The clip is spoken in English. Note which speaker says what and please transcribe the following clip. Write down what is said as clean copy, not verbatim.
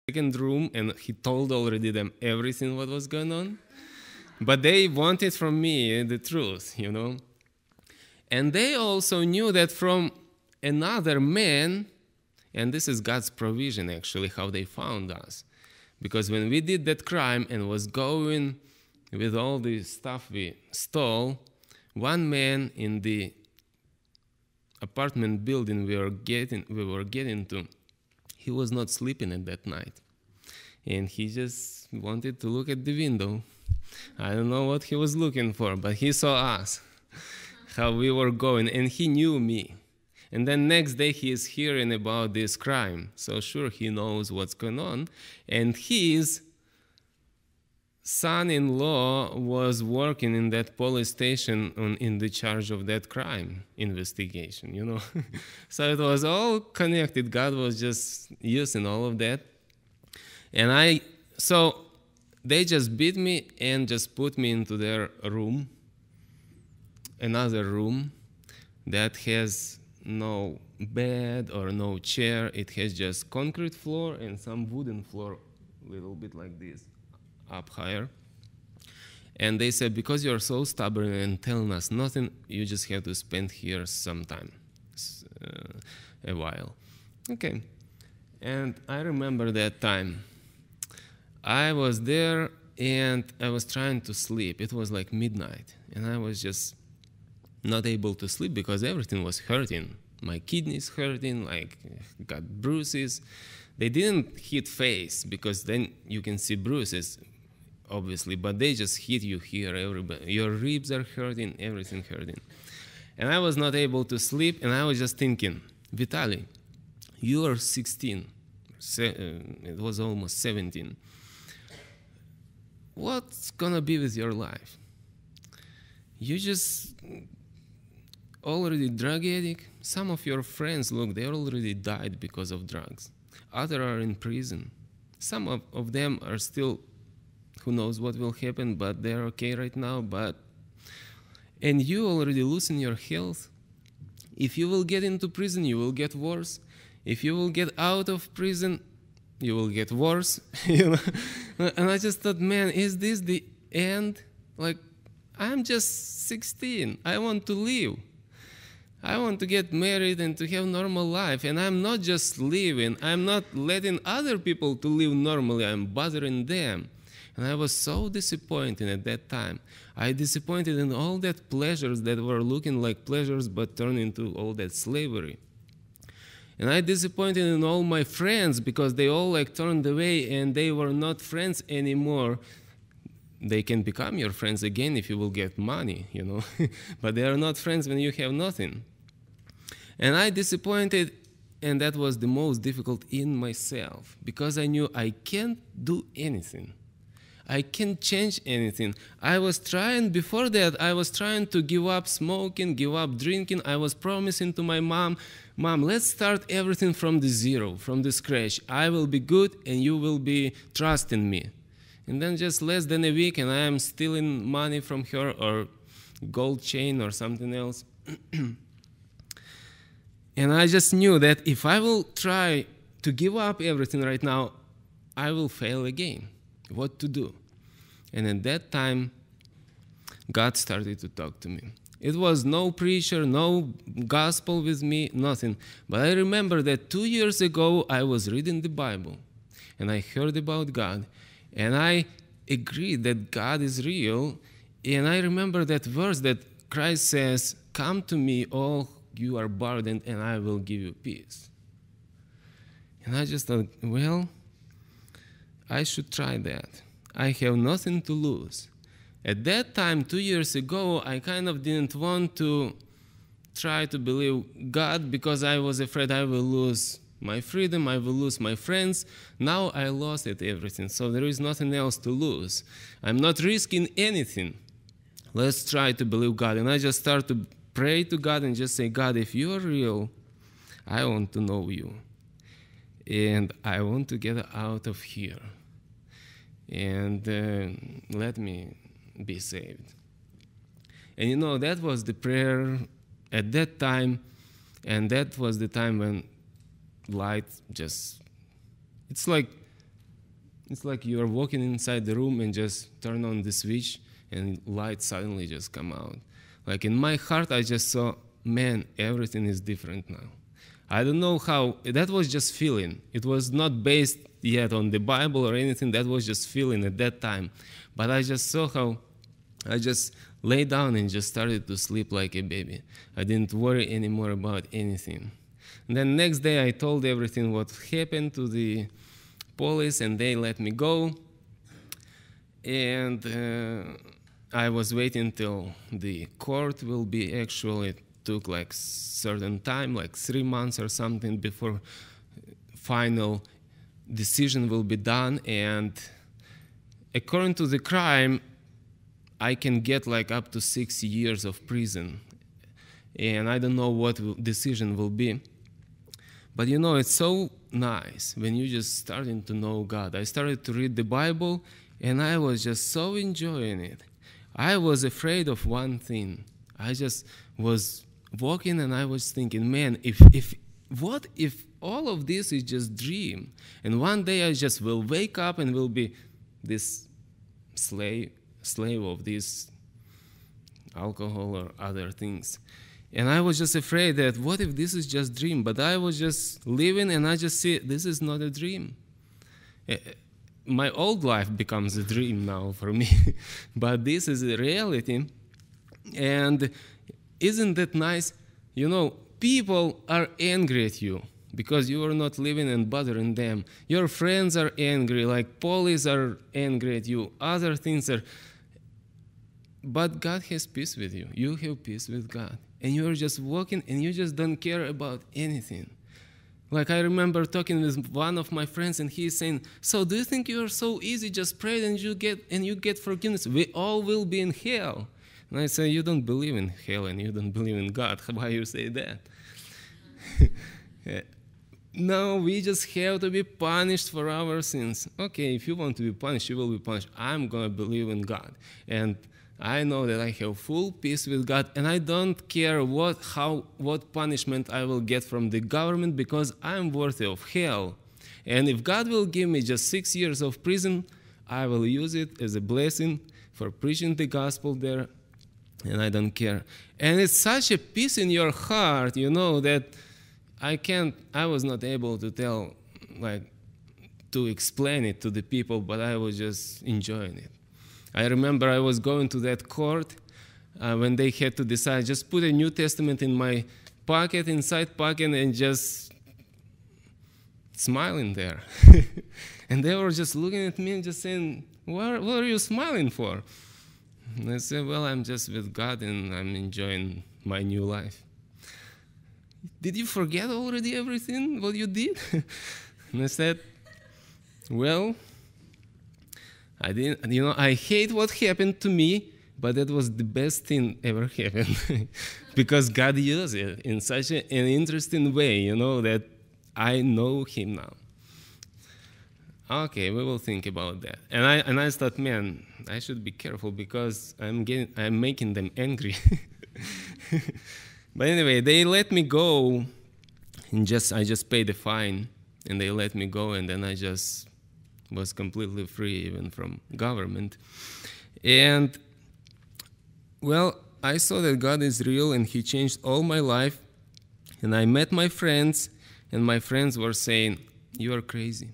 Speaker 1: second room, and he told already them everything what was going on. But they wanted from me the truth, you know. And they also knew that from another man, and this is God's provision actually, how they found us. Because when we did that crime and was going with all the stuff we stole, one man in the apartment building we were getting to, he was not sleeping at that night. And he just wanted to look at the window. I don't know what he was looking for, but he saw us, how we were going, and he knew me. And then next day he is hearing about this crime. So sure, he knows what's going on. And his son-in-law was working in that police station in the charge of that crime investigation, you know. So it was all connected. God was just using all of that. And so they just beat me and just put me into their room, another room that has no bed or no chair. It has just concrete floor and some wooden floor, a little bit like this, up higher. And they said, because you're so stubborn and telling us nothing, you just have to spend here some time, a while. Okay. And I remember that time. I was there and I was trying to sleep. It was like midnight, and I was just not able to sleep because everything was hurting. My kidneys hurting, like got bruises. They didn't hit face because then you can see bruises, obviously, but they just hit you here. Your ribs are hurting, everything hurting. And I was not able to sleep, and I was just thinking, Vitaliy, you are 16. It was almost 17. What's gonna be with your life? You just already drug addict. Some of your friends, look, they already died because of drugs. Others are in prison. Some of them are still, who knows what will happen, but they're okay right now. And you already losing your health. If you will get into prison, you will get worse. If you will get out of prison, you will get worse. You know? And I just thought, man, is this the end? Like, I'm just 16. I want to live. I want to get married and to have normal life. And I'm not just living. I'm not letting other people to live normally. I'm bothering them. And I was so disappointed at that time. I disappointed in all that pleasures that were looking like pleasures but turned into all that slavery. And I disappointed in all my friends because they all like turned away and they were not friends anymore. They can become your friends again if you will get money, you know. But they are not friends when you have nothing. And I disappointed, and that was the most difficult in myself because I knew I can't do anything. I can't change anything. I was trying, before that, I was trying to give up smoking, give up drinking. I was promising to my mom, Mom, let's start everything from the zero, from the scratch. I will be good and you will be trusting me. And then just less than a week and I am stealing money from her or gold chain or something else. And I just knew that if I will try to give up everything right now, I will fail again. What to do? And at that time, God started to talk to me. It was no preacher, no gospel with me, nothing. But I remember that 2 years ago, I was reading the Bible, and I heard about God, and I agreed that God is real. And I remember that verse that Christ says, "Come to me, all you are burdened, and I will give you peace." And I just thought, well, I should try that. I have nothing to lose. At that time, 2 years ago, I kind of didn't want to try to believe God because I was afraid I will lose my freedom, I will lose my friends. Now I lost everything, so there is nothing else to lose. I'm not risking anything. Let's try to believe God. And I just start to pray to God and just say, God, if you are real, I want to know you. And I want to get out of here. And let me be saved. And you know, that was the prayer at that time, and that was the time when light just, it's like It's like you are walking inside the room and just turn on the switch and light suddenly just come out. Like in my heart, I just saw, man, everything is different now. I don't know how, that was just feeling. It was not based yet on the Bible or anything, that was just feeling at that time. But I just saw how I just lay down and just started to sleep like a baby. I didn't worry anymore about anything. And then next day I told everything what happened to the police, and they let me go. And I was waiting till the court will be actual. It took like certain time, like 3 months or something, before final decision will be done. And according to the crime, I can get like up to 6 years of prison. And I don't know what decision will be. But you know, it's so nice when you just starting to know God. I started to read the Bible, and I was just so enjoying it. I was afraid of one thing. I just was walking and I was thinking, man, what if all of this is just dream? And one day I just will wake up and will be this slave of this alcohol or other things. And I was just afraid that what if this is just dream? But I was just living and I just see this is not a dream. My old life becomes a dream now for me. But this is a reality. And isn't that nice? You know, people are angry at you because you are not living and bothering them. Your friends are angry, like police are angry at you. Other things are... But God has peace with you. You have peace with God. And you're just walking and you just don't care about anything. Like I remember talking with one of my friends and he's saying, so do you think you're so easy, just pray and you get forgiveness? We all will be in hell. And I say, you don't believe in hell and you don't believe in God. Why you say that? No, we just have to be punished for our sins. Okay, if you want to be punished, you will be punished. I'm going to believe in God. And I know that I have full peace with God, and I don't care what punishment I will get from the government because I'm worthy of hell. And if God will give me just 6 years of prison, I will use it as a blessing for preaching the gospel there, and I don't care. And it's such a peace in your heart, you know, that I was not able to tell, like, to explain it to the people, but I was just enjoying it. I remember I was going to that court when they had to decide, just put a New Testament in my pocket, inside pocket, and just smiling there. And they were just looking at me and just saying, what are you smiling for? And I said, well, I'm just with God and I'm enjoying my new life. Did you forget already everything, what you did? And I said, well, I didn't, you know, I hate what happened to me, but that was the best thing ever happened. Because God used it in such an interesting way, you know, that I know Him now. Okay, we will think about that. And I thought, man, I should be careful because I'm making them angry. But anyway, they let me go, and I just paid the fine, and they let me go, and then I just was completely free even from government. And, well, I saw that God is real and He changed all my life. And I met my friends, and my friends were saying, you are crazy.